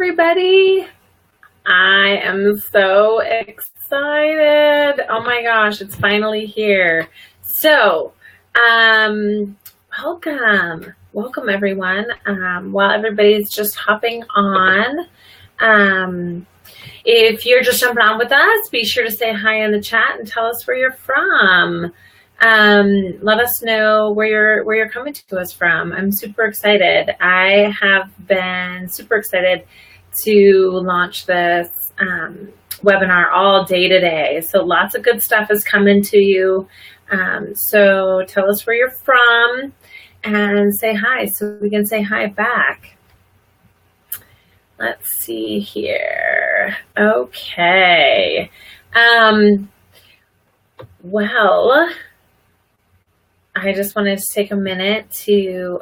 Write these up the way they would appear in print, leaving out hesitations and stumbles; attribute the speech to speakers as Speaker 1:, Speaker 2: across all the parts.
Speaker 1: everybody. I am so excited. Oh my gosh, it's finally here. So, welcome. Welcome everyone. While everybody's just hopping on, if you're just jumping on with us, be sure to say hi in the chat and tell us where you're from. Let us know where you're coming to us from. I'm super excited. I have been super excited to launch this webinar all day today. So lots of good stuff is coming to you. So tell us where you're from and say hi so we can say hi back. Let's see here. Okay. Well, I just wanted to take a minute to,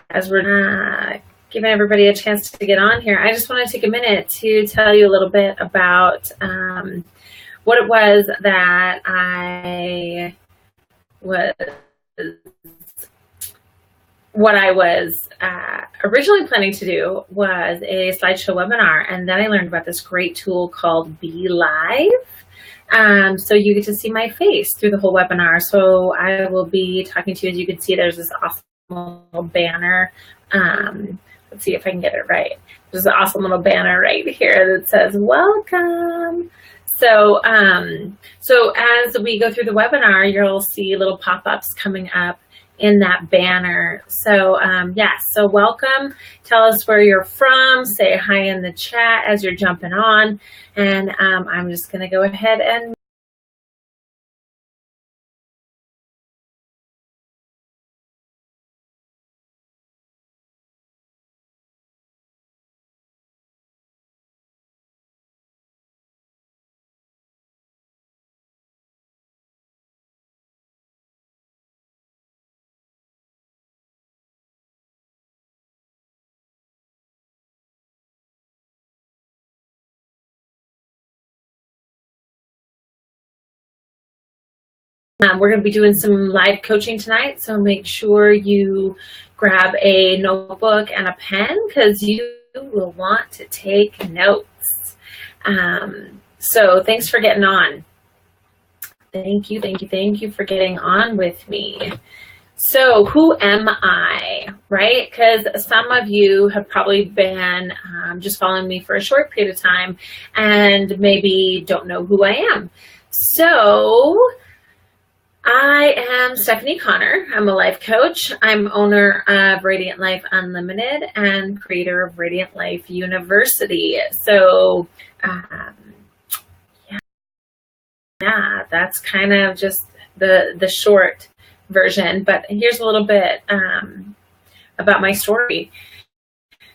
Speaker 1: as we're giving everybody a chance to get on here, I just want to take a minute to tell you a little bit about what it was that I was originally planning to do was a slideshow webinar, and then I learned about this great tool called Be Live. So you get to see my face through the whole webinar. So I will be talking to you. As you can see, there's this awesome little banner. Let's see if I can get it right. There's an awesome little banner right here that says welcome. So, so as we go through the webinar, you'll see little pop-ups coming up in that banner. So yes, so welcome. Tell us where you're from. Say hi in the chat as you're jumping on. And I'm just going to go ahead and we're going to be doing some live coaching tonight, so make sure you grab a notebook and a pen because you will want to take notes. So thanks for getting on. Thank you for getting on with me. So who am I, right? Because some of you have probably been just following me for a short period of time and maybe don't know who I am. So I am Stephanie Connor. I'm a life coach. I'm owner of Radiant Life Unlimited and creator of Radiant Life University. So, yeah, that's kind of just the short version. But here's a little bit about my story.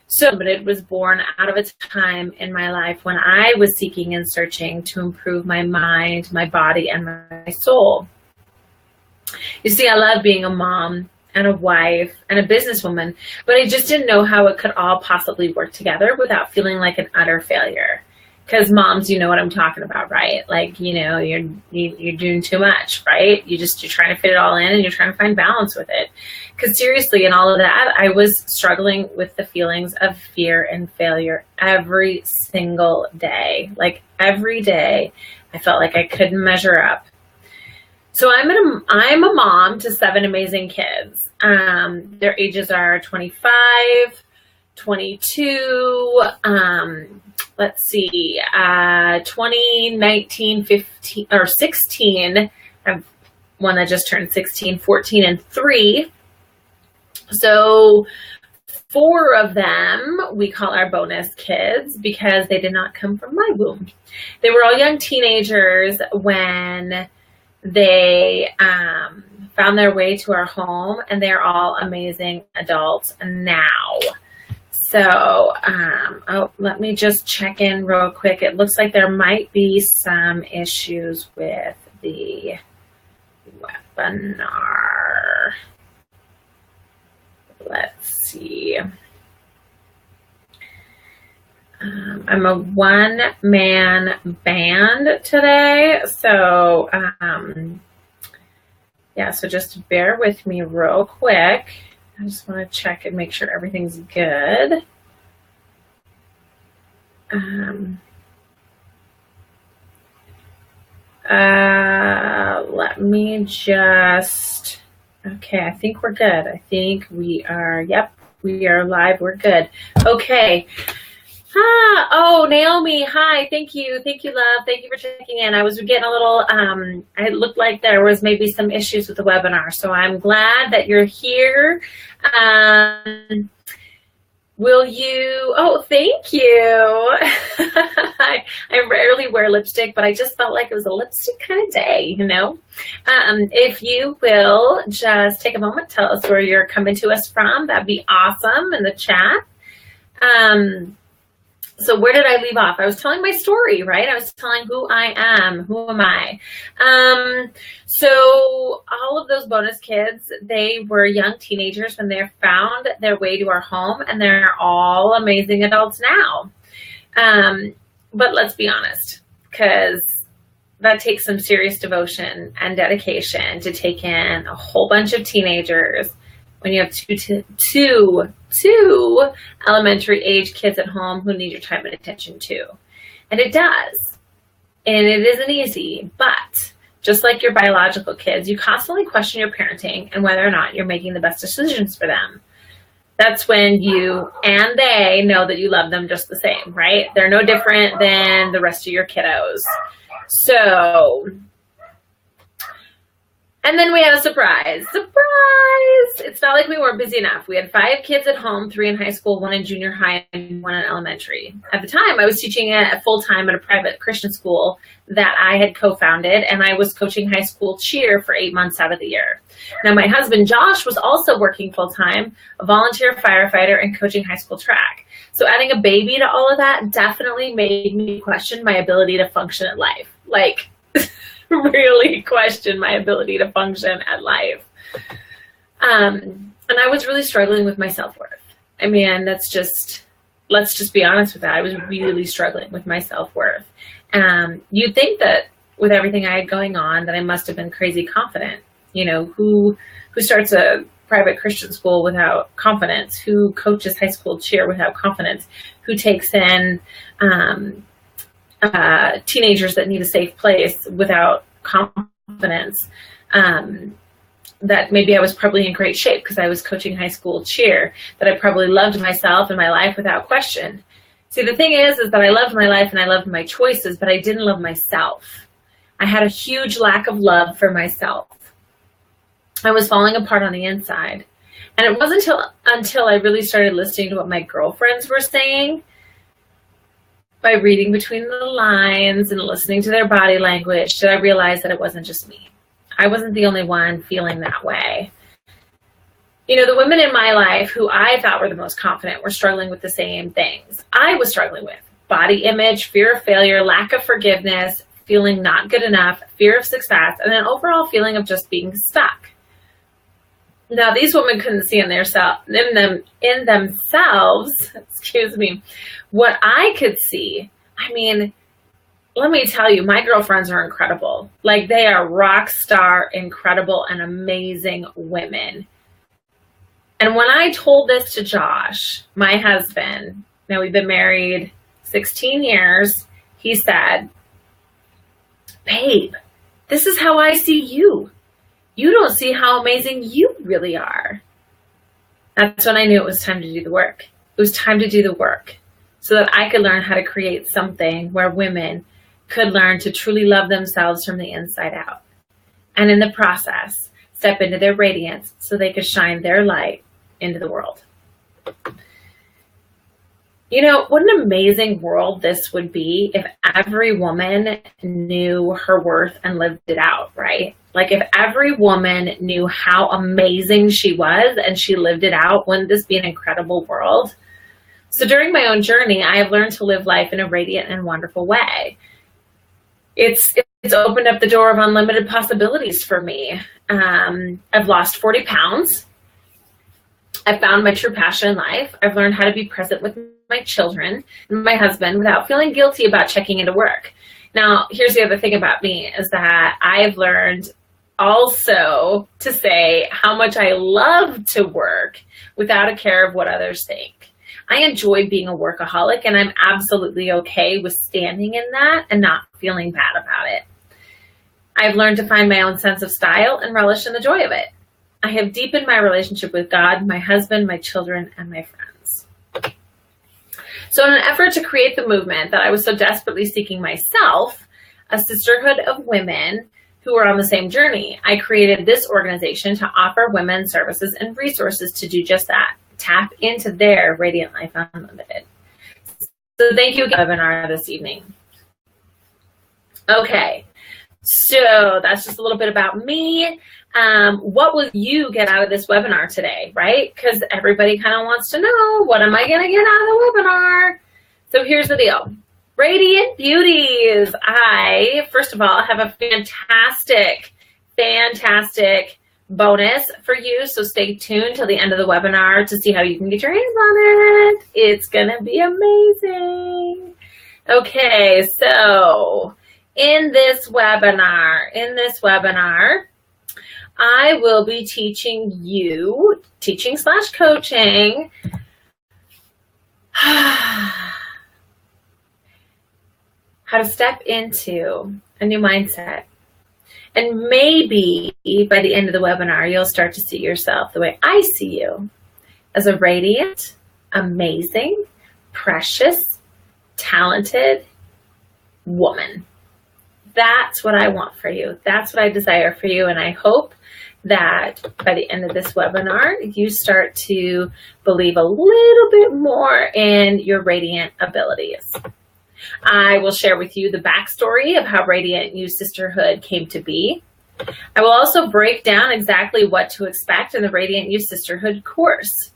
Speaker 1: So, Unlimited was born out of a time in my life when I was seeking and searching to improve my mind, my body, and my soul. You see, I love being a mom and a wife and a businesswoman, but I just didn't know how it could all possibly work together without feeling like an utter failure. Because moms, you know what I'm talking about, right? Like, you know, you're doing too much, right? You're trying to fit it all in and you're trying to find balance with it. Because seriously, in all of that, I was struggling with the feelings of fear and failure every single day. Like every day, I felt like I couldn't measure up. So I'm a mom to 7 amazing kids. Their ages are 25, 22, let's see, 20, 19, 15, or 16. I have one that just turned 16, 14, and 3. So 4 of them we call our bonus kids because they did not come from my womb. They were all young teenagers when they found their way to our home, and they're all amazing adults now. So, oh, let me just check in real quick. It looks like there might be some issues with the webinar. Let's see. I'm a one-man band today, so yeah, so just bear with me real quick. I just want to check and make sure everything's good. Let me just, okay, I think we're good. I think we are, yep, we are live. We're good. Okay. Oh, Naomi, hi. Thank you. Thank you, love. Thank you for checking in. I was getting a little, it looked like there was maybe some issues with the webinar, so I'm glad that you're here. Will you, oh, thank you. I rarely wear lipstick, but I just felt like it was a lipstick kind of day, you know? If you will just take a moment, tell us where you're coming to us from. That'd be awesome in the chat. So where did I leave off? I was telling my story, right? I was telling who I am. Who am I? So all of those bonus kids, they were young teenagers when they found their way to our home, and they're all amazing adults now. But let's be honest, because that takes some serious devotion and dedication to take in a whole bunch of teenagers when you have two elementary age kids at home who need your time and attention too. And it does. And it isn't easy, but just like your biological kids, you constantly question your parenting and whether or not you're making the best decisions for them. That's when you and they know that you love them just the same, right? They're no different than the rest of your kiddos. So, and then we had a surprise. Surprise! It's not like we weren't busy enough. We had 5 kids at home, 3 in high school, 1 in junior high, and 1 in elementary. At the time, I was teaching at full-time at a private Christian school that I had co-founded, and I was coaching high school cheer for 8 months out of the year. Now, my husband, Josh, was also working full-time, a volunteer firefighter, and coaching high school track. So adding a baby to all of that definitely made me question my ability to function at life. Like, really question my ability to function at life. And I was really struggling with my self-worth. I mean, let's just be honest with that. I was really struggling with my self-worth. You'd think that with everything I had going on that I must have been crazy confident. You know, who starts a private Christian school without confidence? Who coaches high school cheer without confidence? Who takes in teenagers that need a safe place without confidence? That maybe I was probably in great shape because I was coaching high school cheer, that I probably loved myself and my life without question. See, the thing is that I loved my life and I loved my choices, but I didn't love myself. I had a huge lack of love for myself. I was falling apart on the inside. And it wasn't until I really started listening to what my girlfriends were saying, by reading between the lines and listening to their body language, did I realize that it wasn't just me. I wasn't the only one feeling that way. You know, the women in my life who I thought were the most confident were struggling with the same things I was struggling with. Body image, fear of failure, lack of forgiveness, feeling not good enough, fear of success, and an overall feeling of just being stuck. Now, these women couldn't see in themselves, excuse me, what I could see. I mean, let me tell you, my girlfriends are incredible. Like, they are rock star, incredible, and amazing women. And when I told this to Josh, my husband, now we've been married 16 years, he said, "Babe, this is how I see you. You don't see how amazing you really are." That's when I knew it was time to do the work. It was time to do the work so that I could learn how to create something where women could learn to truly love themselves from the inside out. And in the process, step into their radiance so they could shine their light into the world. You know, what an amazing world this would be if every woman knew her worth and lived it out, right? Like, if every woman knew how amazing she was and she lived it out, wouldn't this be an incredible world? So during my own journey, I have learned to live life in a radiant and wonderful way. It's opened up the door of unlimited possibilities for me. I've lost 40 pounds. I've found my true passion in life. I've learned how to be present with my children and my husband without feeling guilty about checking into work. Now, here's the other thing about me is that I've learned also to say how much I love to work without a care of what others think. I enjoy being a workaholic, and I'm absolutely okay with standing in that and not feeling bad about it. I've learned to find my own sense of style and relish in the joy of it. I have deepened my relationship with God, my husband, my children, and my friends. So in an effort to create the movement that I was so desperately seeking myself, a sisterhood of women who were on the same journey, I created this organization to offer women services and resources to do just that. Tap into their Radiant Life Unlimited. So thank you again for the webinar this evening. Okay, so that's just a little bit about me. What will you get out of this webinar today, right? Because everybody kind of wants to know, what am I going to get out of the webinar? So here's the deal. Radiant Beauties, I, first of all, have a fantastic bonus for you. So stay tuned till the end of the webinar to see how you can get your hands on it. It's going to be amazing. Okay, so in this webinar, I will be teaching you, teaching/coaching, how to step into a new mindset. And maybe by the end of the webinar, you'll start to see yourself the way I see you, as a radiant, amazing, precious, talented woman. That's what I want for you. That's what I desire for you. And I hope that by the end of this webinar, you start to believe a little bit more in your radiant abilities. I will share with you the backstory of how Radiant You Sisterhood came to be. I will also break down exactly what to expect in the Radiant You Sisterhood course.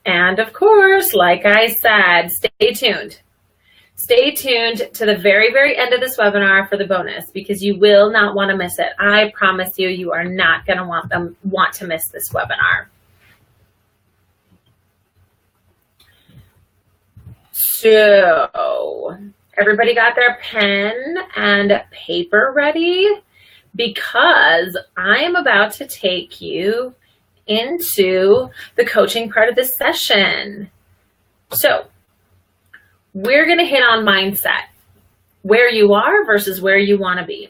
Speaker 1: And of course, like I said, stay tuned. Stay tuned to the very, very end of this webinar for the bonus, because you will not want to miss it. I promise you, you are not going to want to miss this webinar. So, everybody got their pen and paper ready? Because I am about to take you into the coaching part of this session. So, we're going to hit on mindset, where you are versus where you want to be.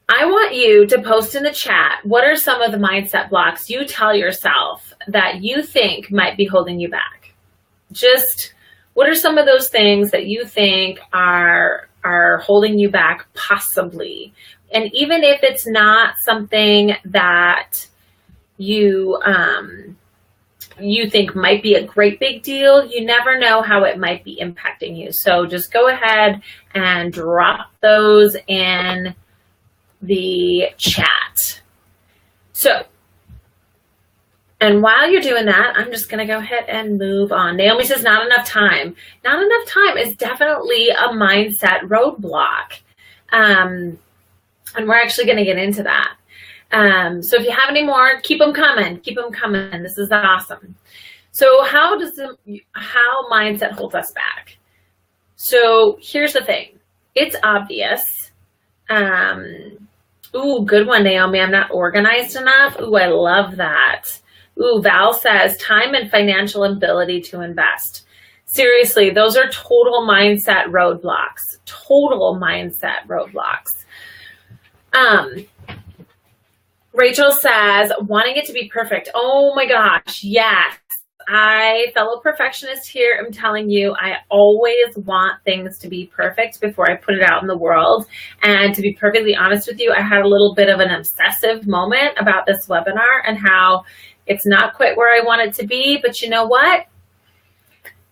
Speaker 1: I want you to post in the chat, what are some of the mindset blocks you tell yourself that you think might be holding you back? Just what are some of those things that you think are holding you back, possibly? And even if it's not something that you think might be a great big deal, you never know how it might be impacting you. So just go ahead and drop those in the chat. So, and while you're doing that, I'm just going to go ahead and move on. Naomi says, not enough time. Not enough time is definitely a mindset roadblock. And we're actually going to get into that. So if you have any more, keep them coming. Keep them coming. This is awesome. So how mindset holds us back? So here's the thing. It's obvious. Ooh, good one, Naomi. I'm not organized enough. Ooh, I love that. Ooh, Val says time and financial ability to invest. Seriously, those are total mindset roadblocks. Total mindset roadblocks. Rachel says, wanting it to be perfect. Oh my gosh, yes. Fellow perfectionist here, I'm telling you, I always want things to be perfect before I put it out in the world. And to be perfectly honest with you, I had a little bit of an obsessive moment about this webinar and how it's not quite where I want it to be. But you know what?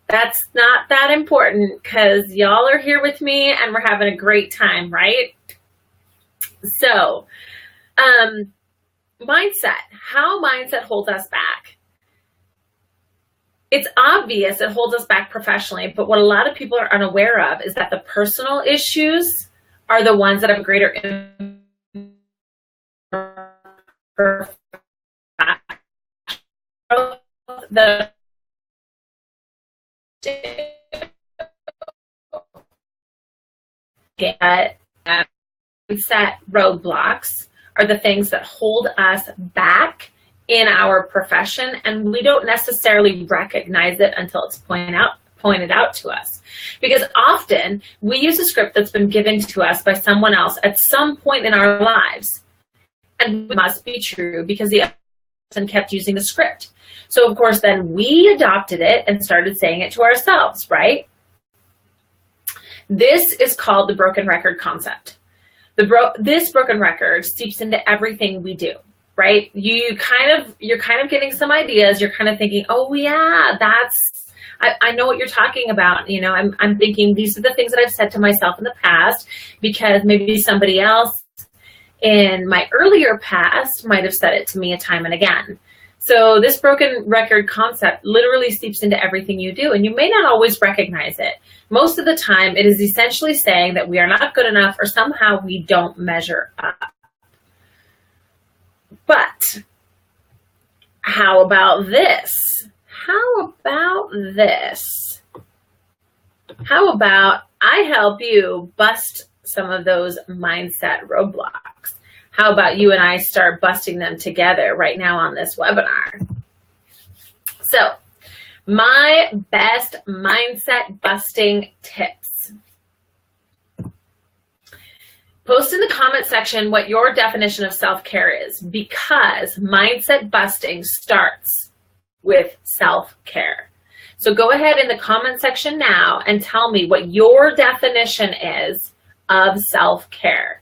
Speaker 1: That's not that important, because y'all are here with me and we're having a great time, right? So, mindset, how mindset holds us back. It's obvious it holds us back professionally, but what a lot of people are unaware of is that the personal issues are the ones that have greater impact. mindset roadblocks are the things that hold us back in our profession, and we don't necessarily recognize it until it's pointed out to us. Because often we use a script that's been given to us by someone else at some point in our lives, and it must be true because the other person kept using the script. So of course then we adopted it and started saying it to ourselves, right? This is called the broken record concept. This broken record seeps into everything we do, right? You're kind of getting some ideas. You're kind of thinking, oh yeah, I know what you're talking about. You know, I'm thinking these are the things that I've said to myself in the past because maybe somebody else in my earlier past might have said it to me a time and again. So this broken record concept literally seeps into everything you do, and you may not always recognize it. Most of the time, it is essentially saying that we are not good enough or somehow we don't measure up. But how about this? How about this? How about I help you bust some of those mindset roadblocks? How about you and I start busting them together right now on this webinar? So, my best mindset busting tips. Post in the comment section what your definition of self-care is, because mindset busting starts with self-care. So go ahead in the comment section now and tell me what your definition is of self-care.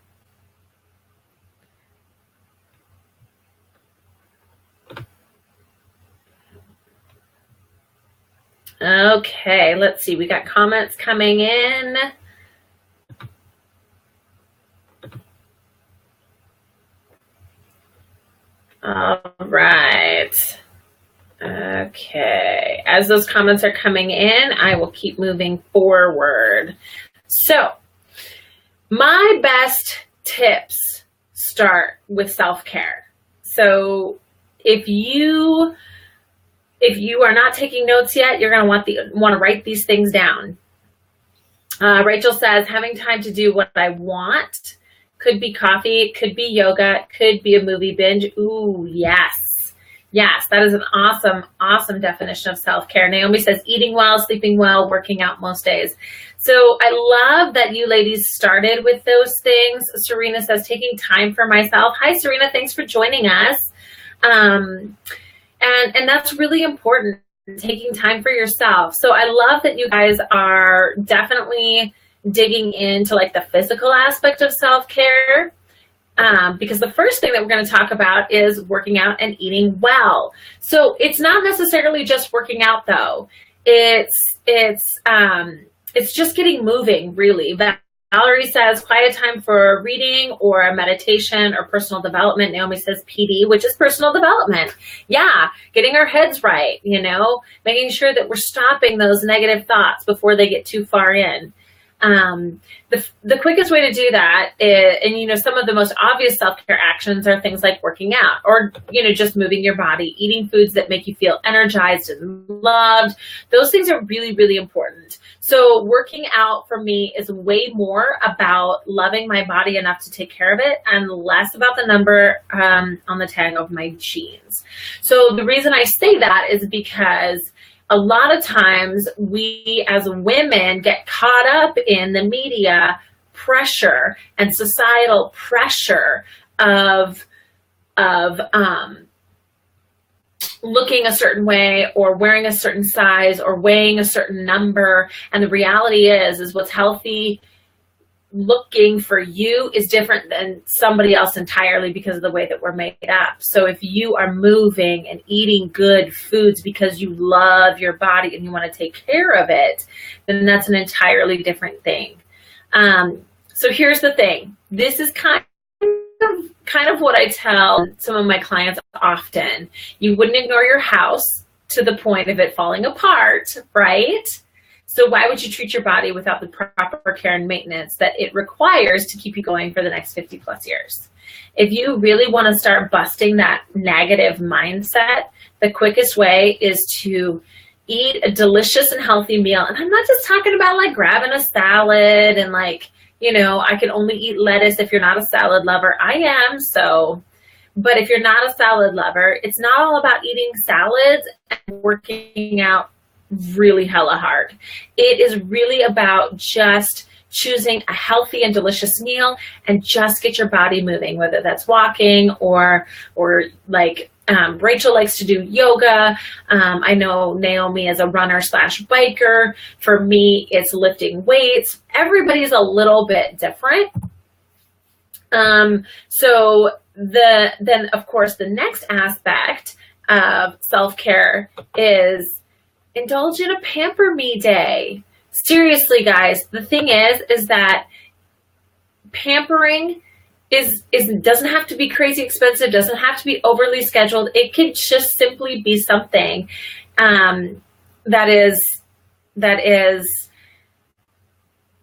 Speaker 1: Okay, let's see. We got comments coming in. All right. Okay. As those comments are coming in, I will keep moving forward. So, my best tips start with self-care. So, if you are not taking notes yet, you're going to want to write these things down. Rachel says, having time to do what I want. Could be coffee, could be yoga, could be a movie binge. Ooh, yes. Yes, that is an awesome, awesome definition of self-care. Naomi says, eating well, sleeping well, working out most days. So I love that you ladies started with those things. Serena says, taking time for myself. Hi, Serena. Thanks for joining us. And that's really important, taking time for yourself. So I love that you guys are definitely digging into like the physical aspect of self-care, because the first thing that we're going to talk about is working out and eating well. So it's not necessarily just working out though. It's just getting moving, really. Valerie says quiet time for reading or a meditation or personal development. Naomi says PD, which is personal development. Yeah, getting our heads right, you know, making sure that we're stopping those negative thoughts before they get too far in. The quickest way to do that is, and you know, some of the most obvious self-care actions are things like working out or, you know, just moving your body, eating foods that make you feel energized and loved. Those things are really, really important. So working out for me is way more about loving my body enough to take care of it and less about the number on the tag of my jeans. So the reason I say that is because a lot of times we as women get caught up in the media pressure and societal pressure of looking a certain way or wearing a certain size or weighing a certain number. And the reality is what's healthy looking for you is different than somebody else entirely because of the way that we're made up. So if you are moving and eating good foods because you love your body and you want to take care of it, then that's an entirely different thing. So here's the thing. This is kind of what I tell some of my clients often. You wouldn't ignore your house to the point of it falling apart, right? So why would you treat your body without the proper care and maintenance that it requires to keep you going for the next 50 plus years? If you really want to start busting that negative mindset, the quickest way is to eat a delicious and healthy meal. And I'm not just talking about like grabbing a salad and like, I can only eat lettuce if you're not a salad lover. I am, so. But if you're not a salad lover, it's not all about eating salads and working out really hella hard. It is really about just choosing a healthy and delicious meal and just get your body moving, whether that's walking or like Rachel likes to do yoga. I know Naomi is a runner / biker. For me, it's lifting weights. Everybody's a little bit different. So then of course the next aspect of self-care is indulge in a pamper me day. Seriously, guys, the thing is that pampering doesn't have to be crazy expensive, doesn't have to be overly scheduled. It could just simply be something that is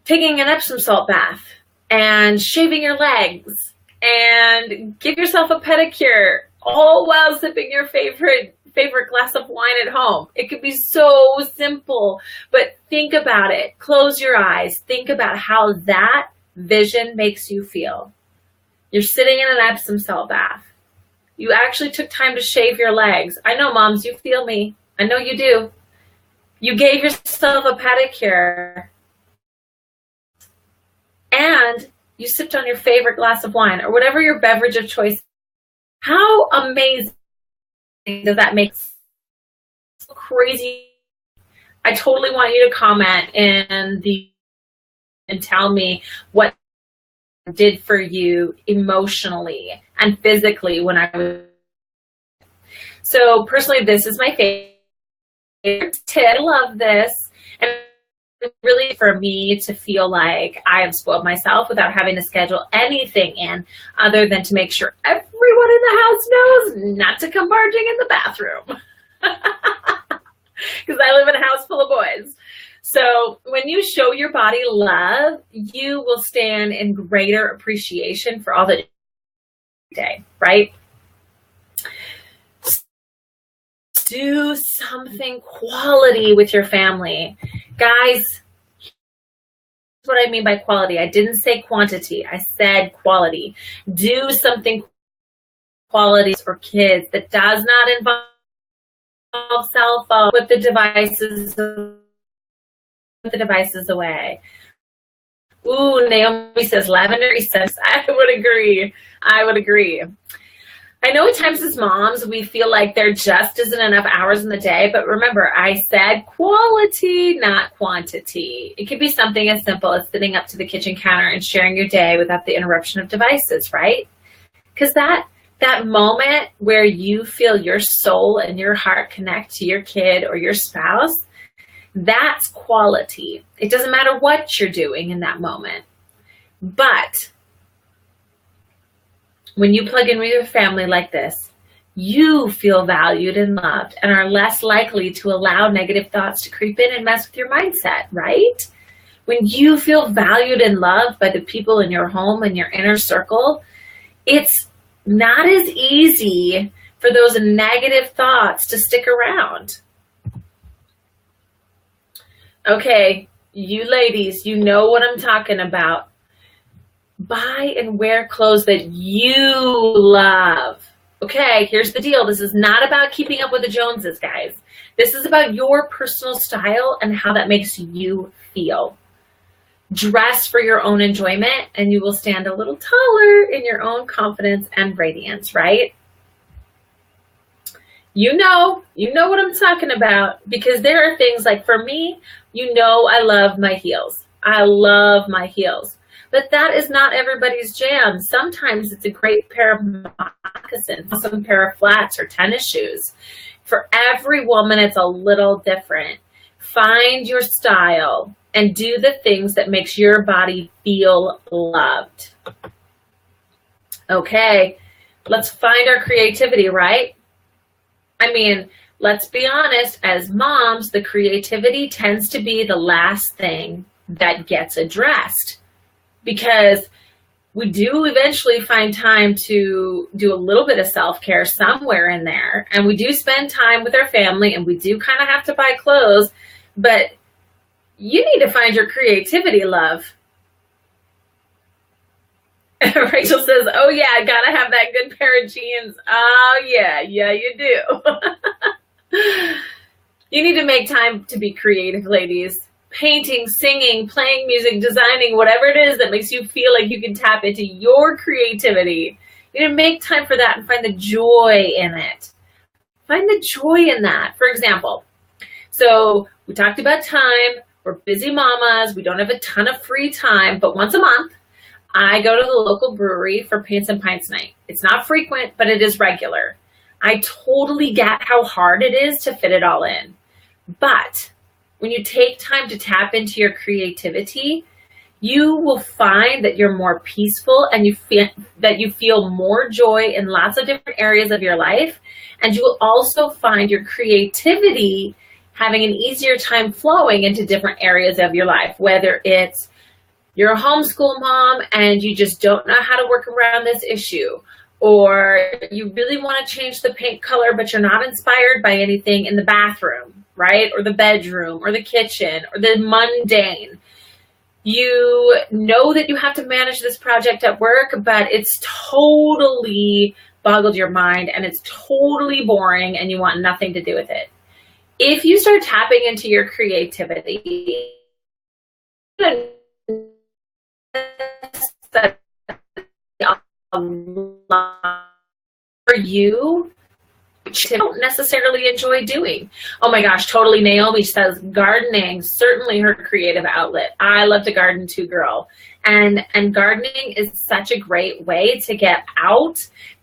Speaker 1: taking an Epsom salt bath and shaving your legs and give yourself a pedicure, all while sipping your favorite glass of wine at home. It could be so simple, but think about it. Close your eyes. Think about how that vision makes you feel. You're sitting in an Epsom salt bath. You actually took time to shave your legs. I know, moms, you feel me. I know you do. You gave yourself a pedicure. And you sipped on your favorite glass of wine or whatever your beverage of choice is. How amazing does that make? So crazy. I totally want you to comment and tell me what it did for you emotionally and physically when I was. So personally, this is my favorite tip. I love this. And really for me to feel like I have spoiled myself without having to schedule anything in other than to make sure everyone in the house knows not to come barging in the bathroom. Because I live in a house full of boys. So when you show your body love, you will stand in greater appreciation for all the day, right? Do something quality with your family. Guys, that's what I mean by quality. I didn't say quantity. I said quality. Do something quality for kids that does not involve cell phone. Put the devices away. Ooh, Naomi says lavender essence. I would agree. I know at times as moms, we feel like there just isn't enough hours in the day, but remember, I said quality, not quantity. It could be something as simple as sitting up to the kitchen counter and sharing your day without the interruption of devices, right? Because that moment where you feel your soul and your heart connect to your kid or your spouse, that's quality. It doesn't matter what you're doing in that moment. But when you plug in with your family like this, you feel valued and loved and are less likely to allow negative thoughts to creep in and mess with your mindset, right? When you feel valued and loved by the people in your home and your inner circle, it's not as easy for those negative thoughts to stick around. Okay, you ladies, you know what I'm talking about. Buy and wear clothes that you love. Okay, here's the deal. This is not about keeping up with the Joneses, guys. This is about your personal style and how that makes you feel. Dress for your own enjoyment, and you will stand a little taller in your own confidence and radiance, right? You know what I'm talking about, because there are things like, for me, I love my heels. I love my heels. But that is not everybody's jam. Sometimes it's a great pair of moccasins, some pair of flats or tennis shoes. For every woman, it's a little different. Find your style and do the things that makes your body feel loved. Okay, let's find our creativity, right? I mean, let's be honest, as moms, the creativity tends to be the last thing that gets addressed. Because we do eventually find time to do a little bit of self-care somewhere in there. And we do spend time with our family, and we do kind of have to buy clothes. But you need to find your creativity, love. Rachel says, oh yeah, I gotta have that good pair of jeans. Oh yeah, you do. You need to make time to be creative, ladies. Painting, singing, playing music, designing, whatever it is that makes you feel like you can tap into your creativity. You need to make time for that and find the joy in it. Find the joy in that. For example, so we talked about time. We're busy mamas. We don't have a ton of free time, but once a month, I go to the local brewery for Paints and Pints night. It's not frequent, but it is regular. I totally get how hard it is to fit it all in. But when you take time to tap into your creativity, you will find that you're more peaceful and you feel more joy in lots of different areas of your life. And you will also find your creativity having an easier time flowing into different areas of your life, whether it's you're a homeschool mom and you just don't know how to work around this issue, or you really want to change the paint color, but you're not inspired by anything in the bathroom, right? Or the bedroom or the kitchen or the mundane. You know that you have to manage this project at work, but it's totally boggled your mind and it's totally boring and you want nothing to do with it. If you start tapping into your creativity, for you, which I don't necessarily enjoy doing. Oh my gosh, totally. Naomi says gardening, certainly her creative outlet. I love to garden too, girl. And gardening is such a great way to get out,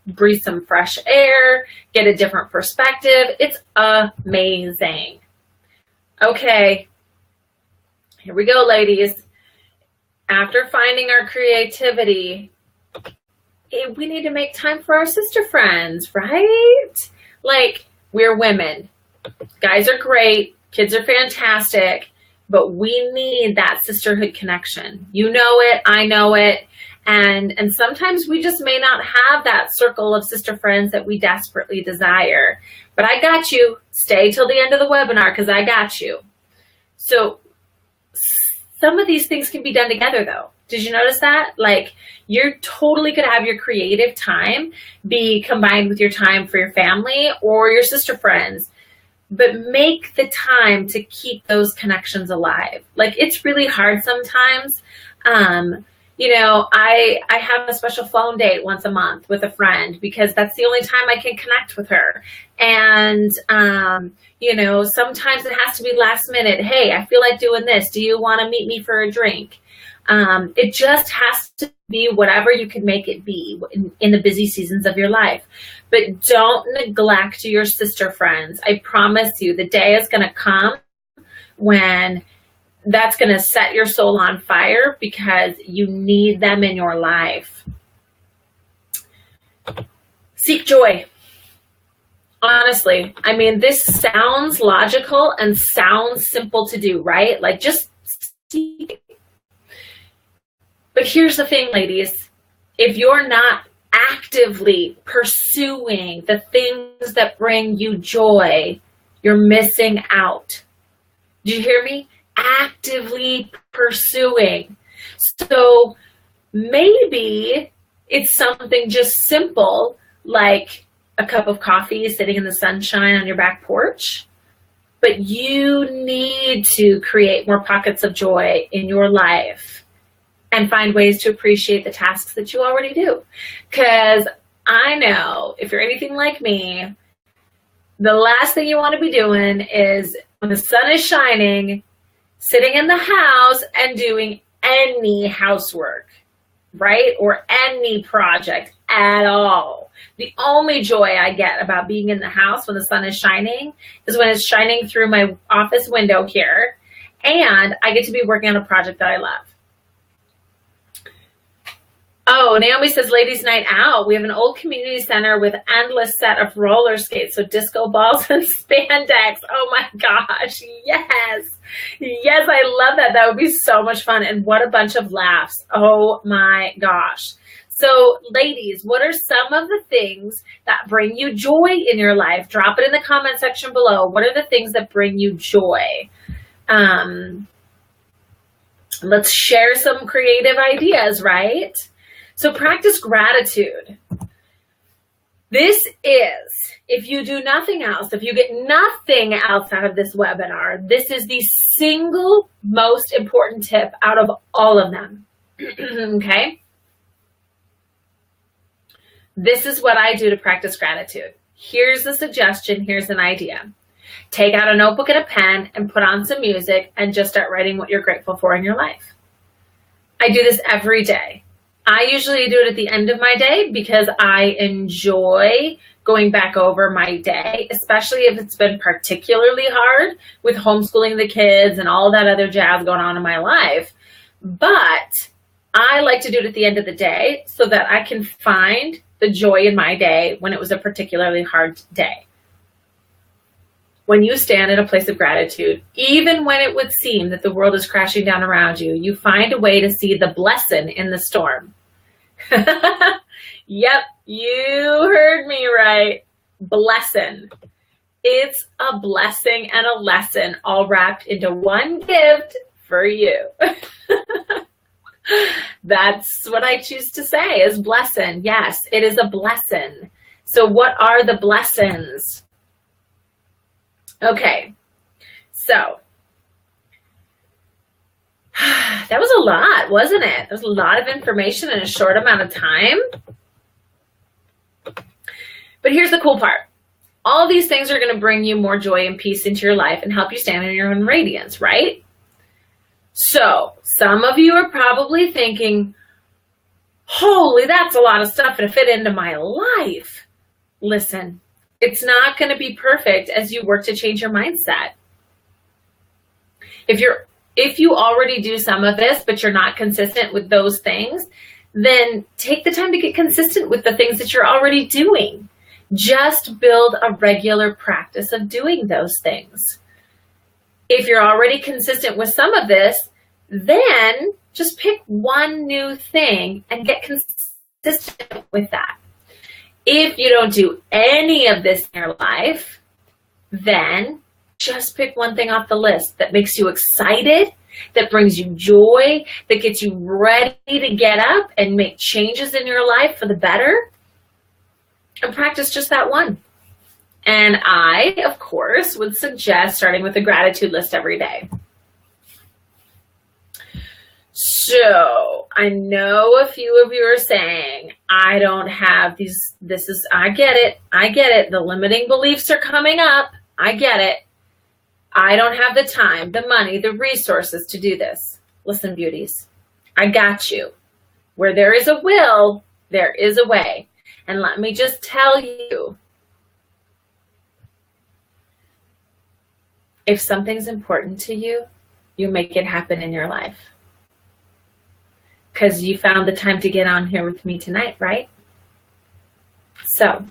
Speaker 1: breathe some fresh air, get a different perspective. It's amazing. Okay, here we go, ladies. After finding our creativity, we need to make time for our sister friends, right? Like, we're women. Guys are great. Kids are fantastic. But we need that sisterhood connection. You know it. I know it. And sometimes we just may not have that circle of sister friends that we desperately desire. But I got you. Stay till the end of the webinar because I got you. So some of these things can be done together, though. Did you notice that? Like, you're totally could have your creative time be combined with your time for your family or your sister friends, but make the time to keep those connections alive. Like, it's really hard sometimes. You know, I have a special phone date once a month with a friend because that's the only time I can connect with her. And, you know, sometimes it has to be last minute. Hey, I feel like doing this. Do you want to meet me for a drink? It just has to be whatever you can make it be in the busy seasons of your life. But don't neglect your sister friends. I promise you, the day is going to come when that's going to set your soul on fire because you need them in your life. Seek joy. Honestly, I mean, this sounds logical and sounds simple to do, right? Like, just seek it. But here's the thing, ladies. If you're not actively pursuing the things that bring you joy, you're missing out. Did you hear me? Actively pursuing. So maybe it's something just simple like a cup of coffee sitting in the sunshine on your back porch, but you need to create more pockets of joy in your life and find ways to appreciate the tasks that you already do. Because I know if you're anything like me, the last thing you want to be doing is when the sun is shining, sitting in the house and doing any housework, right? Or any project at all. The only joy I get about being in the house when the sun is shining is when it's shining through my office window here and I get to be working on a project that I love. Oh, Naomi says, ladies' night out. We have an old community center with endless set of roller skates, so disco balls and spandex. Oh my gosh, yes. Yes, I love that. That would be so much fun. And what a bunch of laughs. Oh my gosh. So ladies, what are some of the things that bring you joy in your life? Drop it in the comment section below. What are the things that bring you joy? Let's share some creative ideas, right? So practice gratitude. This is, if you do nothing else, if you get nothing else out of this webinar, this is the single most important tip out of all of them. Okay? This is what I do to practice gratitude. Here's a suggestion. Here's an idea. Take out a notebook and a pen and put on some music and just start writing what you're grateful for in your life. I do this every day. I usually do it at the end of my day because I enjoy going back over my day, especially if it's been particularly hard with homeschooling the kids and all that other jazz going on in my life. But I like to do it at the end of the day so that I can find the joy in my day when it was a particularly hard day. When you stand in a place of gratitude, even when it would seem that the world is crashing down around you, you find a way to see the blessing in the storm. Yep, you heard me right. Blessing. It's a blessing and a lesson all wrapped into one gift for you. That's what I choose to say is blessing. Yes, it is a blessing. So what are the blessings? Okay, so that was a lot, wasn't it? There was a lot of information in a short amount of time. But here's the cool part. All these things are going to bring you more joy and peace into your life and help you stand in your own radiance, right? So some of you are probably thinking, holy, that's a lot of stuff to fit into my life. Listen, it's not going to be perfect as you work to change your mindset. If you already do some of this, but you're not consistent with those things, then take the time to get consistent with the things that you're already doing. Just build a regular practice of doing those things. If you're already consistent with some of this, then just pick one new thing and get consistent with that. If you don't do any of this in your life, then just pick one thing off the list that makes you excited, that brings you joy, that gets you ready to get up and make changes in your life for the better, and practice just that one. And I, of course, would suggest starting with a gratitude list every day. So I know a few of you are saying, I don't have these, I get it. The limiting beliefs are coming up. I get it. I don't have the time, the money, the resources to do this. Listen, beauties, I got you. Where there is a will, there is a way. And let me just tell you, if something's important to you, you make it happen in your life. Because you found the time to get on here with me tonight, right? So,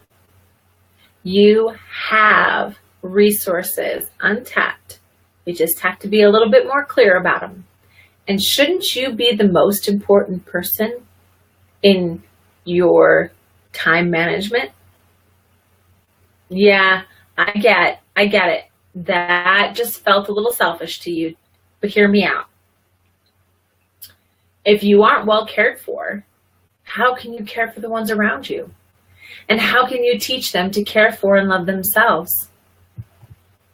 Speaker 1: you have resources untapped. You just have to be a little bit more clear about them. And shouldn't you be the most important person in your time management? Yeah, I get it. That just felt a little selfish to you, but hear me out. If you aren't well cared for, how can you care for the ones around you? And how can you teach them to care for and love themselves?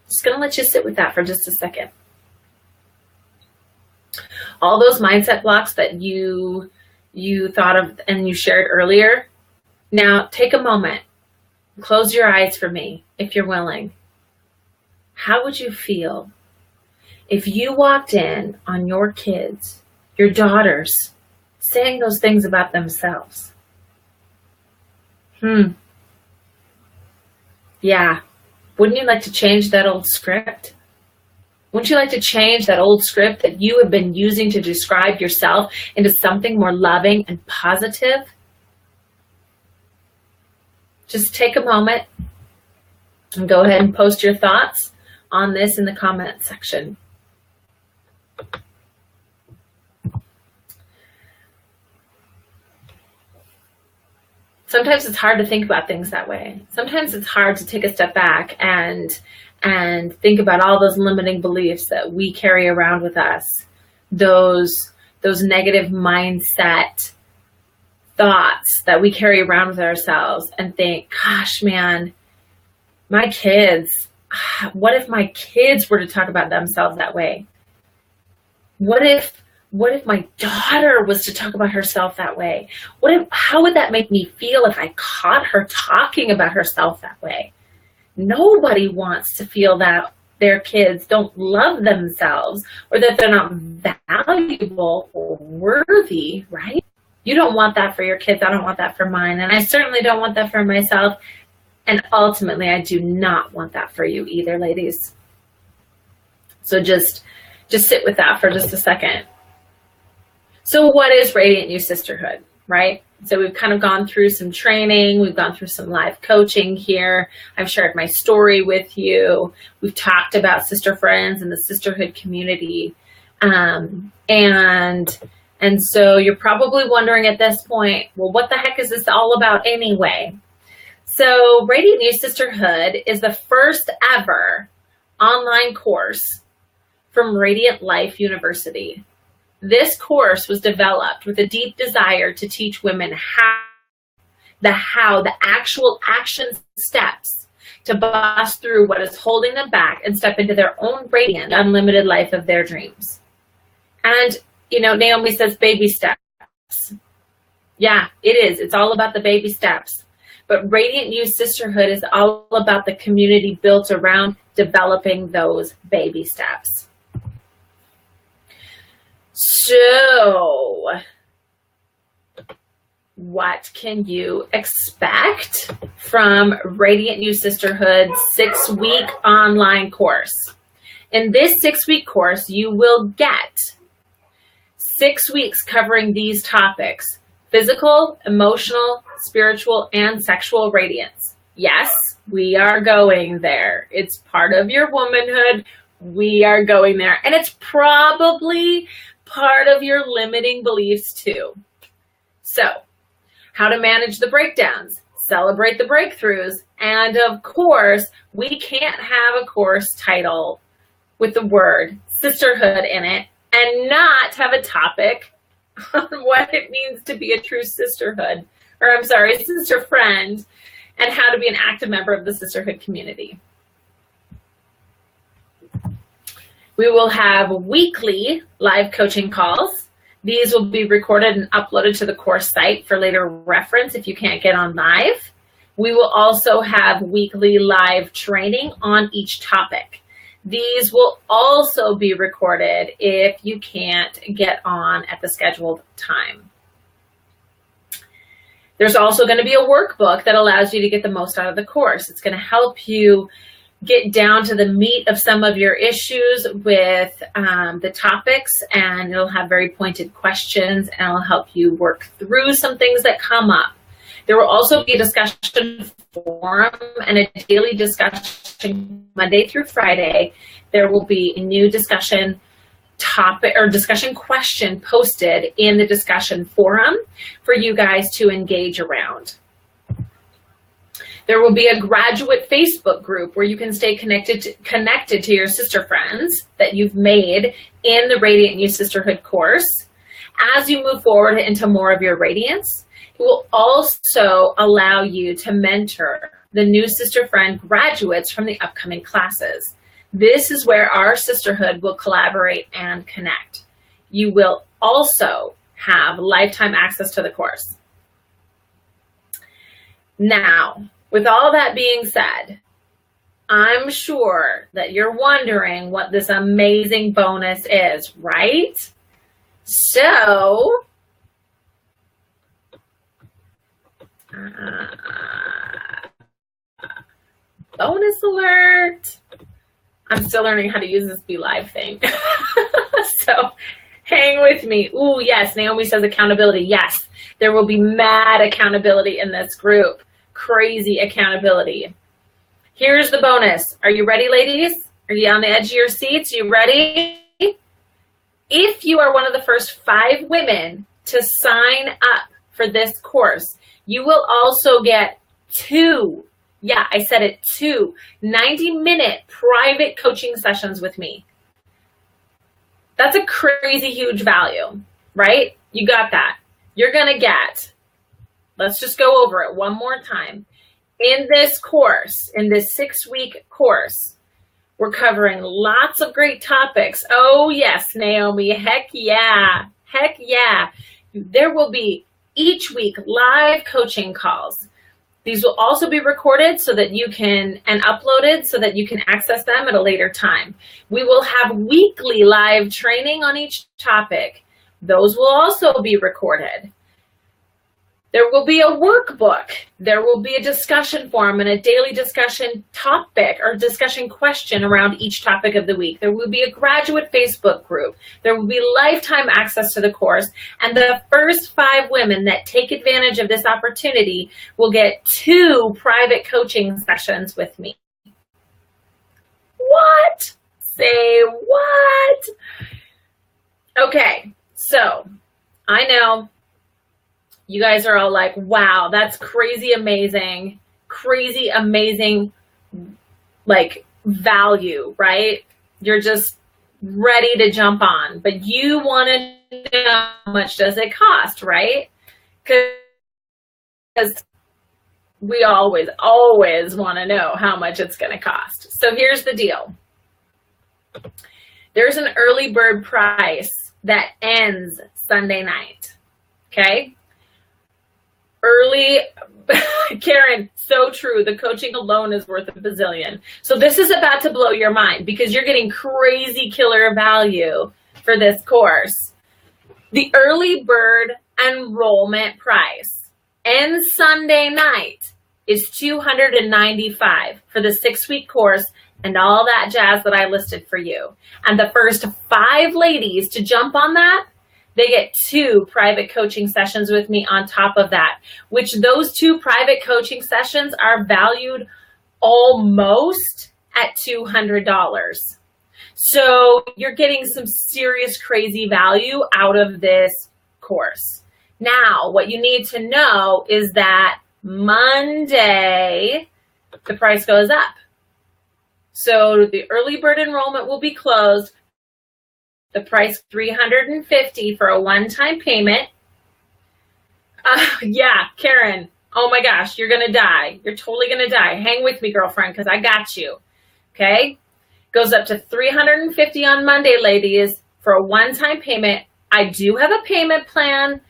Speaker 1: Just going to let you sit with that for just a second. All those mindset blocks that you thought of and you shared earlier, now take a moment. Close your eyes for me, if you're willing. How would you feel if you walked in on your kids, your daughters, saying those things about themselves? Yeah. Wouldn't you like to change that old script? Wouldn't you like to change that old script that you have been using to describe yourself into something more loving and positive? Just take a moment and go ahead and post your thoughts on this in the comment section. Sometimes it's hard to think about things that way. Sometimes it's hard to take a step back and think about all those limiting beliefs that we carry around with us, those negative mindset thoughts that we carry around with ourselves and think, gosh, man, my kids, what if my kids were to talk about themselves that way? What if my daughter was to talk about herself that way? How would that make me feel if I caught her talking about herself that way? Nobody wants to feel that their kids don't love themselves or that they're not valuable or worthy, right? You don't want that for your kids. I don't want that for mine. And I certainly don't want that for myself. And ultimately, I do not want that for you either, ladies. So just sit with that for just a second. So what is Radiant You Sisterhood, right? So we've kind of gone through some training. We've gone through some live coaching here. I've shared my story with you. We've talked about sister friends and the sisterhood community. And so you're probably wondering at this point, well, what the heck is this all about anyway? So Radiant You Sisterhood is the first ever online course from Radiant Life University. This course was developed with a deep desire to teach women the actual action steps to bust through what is holding them back and step into their own radiant, unlimited life of their dreams. And, you know, Naomi says baby steps. Yeah, it is. It's all about the baby steps. But Radiant You Sisterhood is all about the community built around developing those baby steps. So, what can you expect from Radiant You Sisterhood's 6-week online course? In this 6-week course, you will get 6 weeks covering these topics: physical, emotional, spiritual, and sexual radiance. Yes, we are going there. It's part of your womanhood. We are going there. And it's probably part of your limiting beliefs too. So, how to manage the breakdowns, celebrate the breakthroughs, and of course, we can't have a course title with the word sisterhood in it and not have a topic on what it means to be a true sister friend, and how to be an active member of the sisterhood community. We will have weekly live coaching calls. These will be recorded and uploaded to the course site for later reference if you can't get on live. We will also have weekly live training on each topic. These will also be recorded if you can't get on at the scheduled time. There's also going to be a workbook that allows you to get the most out of the course. It's going to help you get down to the meat of some of your issues with the topics, and it'll have very pointed questions, and it'll help you work through some things that come up. There will also be a discussion forum and a daily discussion Monday through Friday. There will be a new discussion topic or discussion question posted in the discussion forum for you guys to engage around. There will be a graduate Facebook group where you can stay connected to your sister friends that you've made in the Radiant You Sisterhood course. As you move forward into more of your radiance, it will also allow you to mentor the new sister friend graduates from the upcoming classes. This is where our sisterhood will collaborate and connect. You will also have lifetime access to the course. Now, with all that being said, I'm sure that you're wondering what this amazing bonus is, right? So, bonus alert. I'm still learning how to use this Be Live thing. So hang with me. Ooh, yes, Naomi says accountability. Yes, there will be mad accountability in this group. Crazy accountability. Here's the bonus. Are you ready, ladies? Are you on the edge of your seats? You ready? If you are one of the first 5 women to sign up for this course, you will also get 2, yeah, I said it, 2 90-minute private coaching sessions with me. That's a crazy huge value, right? You got that. You're going to get let's just go over it one more time. In this course, in this 6-week course, we're covering lots of great topics. Oh, yes, Naomi. Heck yeah. Heck yeah. There will be each week live coaching calls. These will also be recorded so that you can, and uploaded so that you can access them at a later time. We will have weekly live training on each topic. Those will also be recorded. There will be a workbook. There will be a discussion forum and a daily discussion topic or discussion question around each topic of the week. There will be a graduate Facebook group. There will be lifetime access to the course. And the first 5 women that take advantage of this opportunity will get 2 private coaching sessions with me. What? Say what? Okay, so I know you guys are all like, wow, that's crazy amazing, like value, right? You're just ready to jump on, but you want to know how much does it cost, right? Because we always want to know how much it's going to cost. So here's the deal. There's an early bird price that ends Sunday night, okay? Early, Karen, so true. The coaching alone is worth a bazillion. So this is about to blow your mind because you're getting crazy killer value for this course. The early bird enrollment price ends Sunday night is $295 for the 6-week course and all that jazz that I listed for you. And the first 5 ladies to jump on that, they get 2 private coaching sessions with me on top of that, which those 2 private coaching sessions are valued almost at $200. So you're getting some serious crazy value out of this course. Now, what you need to know is that Monday, the price goes up. So the early bird enrollment will be closed. The price $350 for a one-time payment. Yeah, Karen. Oh my gosh, you're gonna die. You're totally gonna die. Hang with me, girlfriend, because I got you. Okay? Goes up to $350 on Monday, ladies, for a one-time payment. I do have a payment plan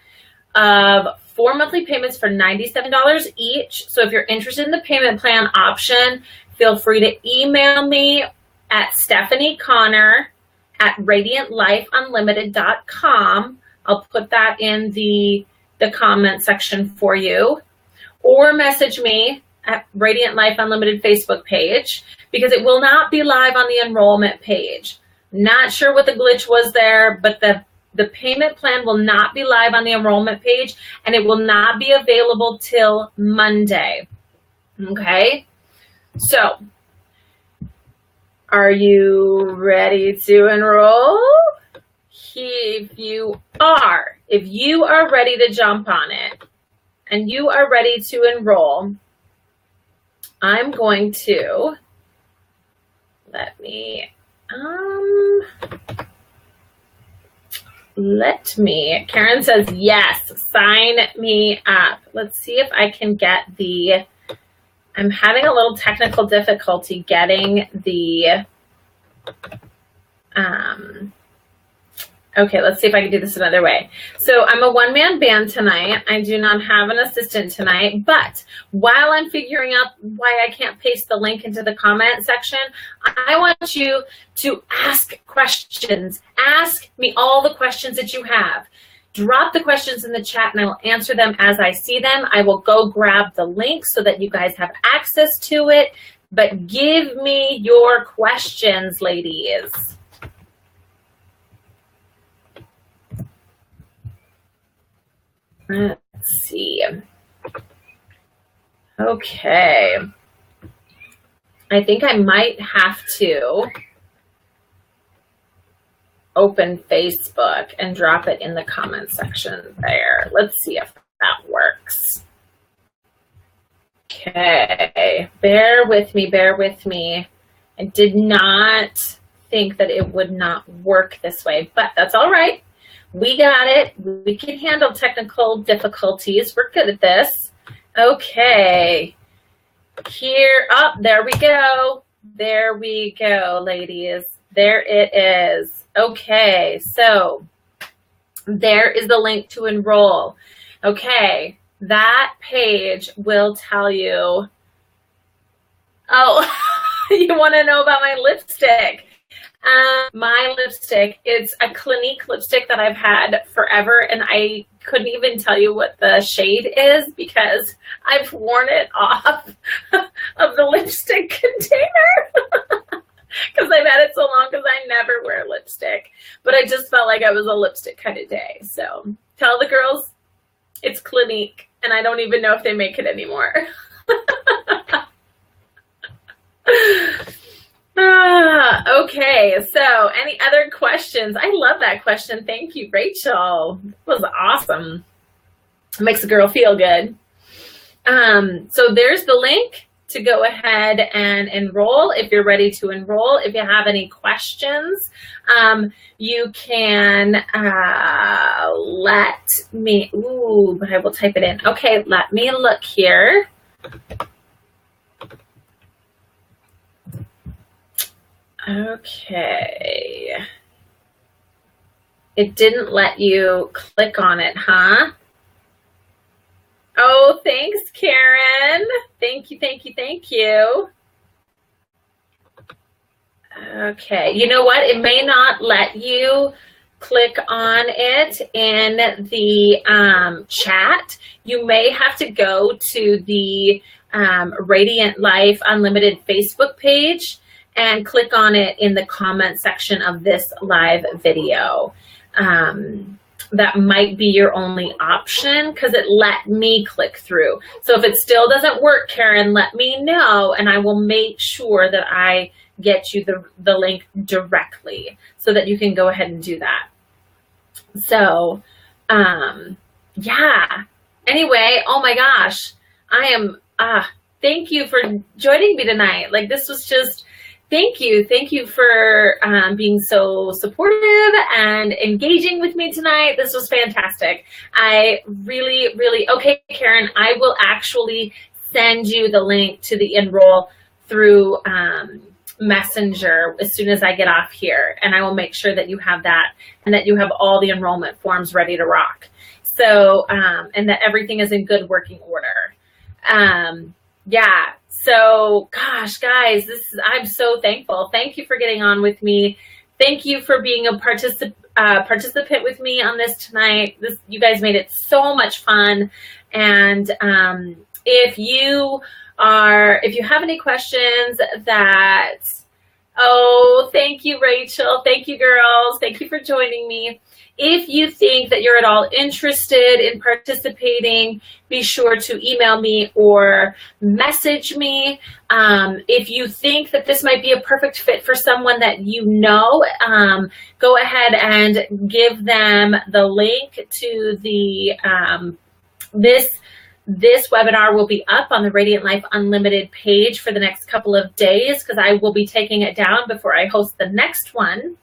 Speaker 1: of 4 monthly payments for $97 each. So if you're interested in the payment plan option, feel free to email me at stephanieconner@radiantlifeunlimited.com. I'll put that in the comment section for you. Or message me at Radiant Life Unlimited Facebook page because it will not be live on the enrollment page. Not sure what the glitch was there, but the payment plan will not be live on the enrollment page and it will not be available till Monday. Okay? So, are you ready to enroll? If you are ready to jump on it and you are ready to enroll, I'm going to, Karen says, yes, sign me up. Let's see if I can get I'm having a little technical difficulty getting okay, let's see if I can do this another way. So I'm a one-man band tonight. I do not have an assistant tonight, but while I'm figuring out why I can't paste the link into the comment section, I want you to ask questions. Ask me all the questions that you have. Drop the questions in the chat and I will answer them as I see them. I will go grab the link so that you guys have access to it, but give me your questions, ladies. Let's see. Okay. I think I might have to open Facebook and drop it in the comment section there. Let's see if that works. Okay. Bear with me. I did not think that it would not work this way, but that's all right. We got it. We can handle technical difficulties. We're good at this. Okay. Here, up, there we go. There we go, ladies. There it is. Okay, so there is the link to enroll. Okay, that page will tell you. Oh, you want to know about my lipstick? My lipstick is a Clinique lipstick that I've had forever, and I couldn't even tell you what the shade is because I've worn it off of the lipstick container because I've had it so long because I never wear lipstick. But I just felt like I was a lipstick kind of day. So tell the girls it's Clinique, and I don't even know if they make it anymore. Okay, so any other questions? I love that question. Thank you, Rachel. That was awesome. It makes a girl feel good. So there's the link to go ahead and enroll if you're ready to enroll. If you have any questions, you can let me, but I will type it in. Okay, let me look here. Okay. It didn't let you click on it, huh? Oh, thanks, Karen. Thank you, thank you, thank you. Okay, you know what? It may not let you click on it in the chat. You may have to go to the Radiant Life Unlimited Facebook page and click on it in the comment section of this live video. That might be your only option because it let me click through. So if it still doesn't work, Karen, let me know and I will make sure that I get you the link directly so that you can go ahead and do that. So, yeah. Anyway, oh my gosh, I am, thank you for joining me tonight. Like this was just, thank you. Thank you for being so supportive and engaging with me tonight. This was fantastic. I really, really, okay, Karen, I will actually send you the link to the enroll through Messenger as soon as I get off here. And I will make sure that you have that and that you have all the enrollment forms ready to rock. So, and that everything is in good working order. Yeah. So, gosh, guys, I'm so thankful. Thank you for getting on with me. Thank you for being a participant with me on this tonight. You guys made it so much fun. And if you have any questions oh, thank you, Rachel. Thank you, girls. Thank you for joining me. If you think that you're at all interested in participating, be sure to email me or message me. If you think that this might be a perfect fit for someone that you know, go ahead and give them the link to the this webinar will be up on the Radiant Life Unlimited page for the next couple of days because I will be taking it down before I host the next one.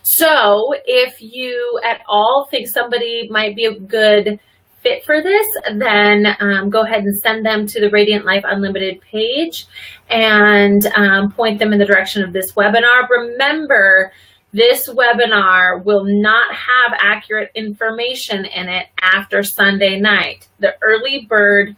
Speaker 1: So if you at all think somebody might be a good fit for this, then go ahead and send them to the Radiant Life Unlimited page and point them in the direction of this webinar. Remember, this webinar will not have accurate information in it after Sunday night. The early bird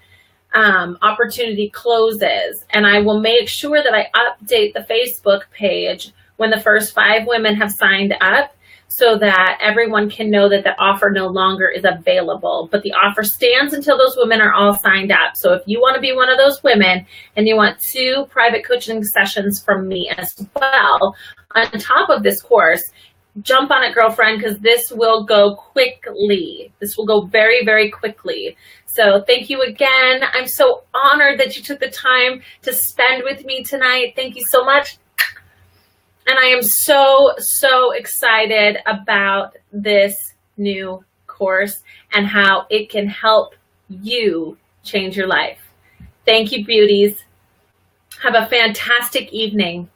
Speaker 1: opportunity closes, and I will make sure that I update the Facebook page when the first 5 women have signed up so that everyone can know that the offer no longer is available. But the offer stands until those women are all signed up. So if you want to be one of those women and you want 2 private coaching sessions from me as well, on top of this course, jump on it, girlfriend, because this will go quickly. This will go very, very quickly. So thank you again. I'm so honored that you took the time to spend with me tonight. Thank you so much. And I am so, so excited about this new course and how it can help you change your life. Thank you, beauties. Have a fantastic evening.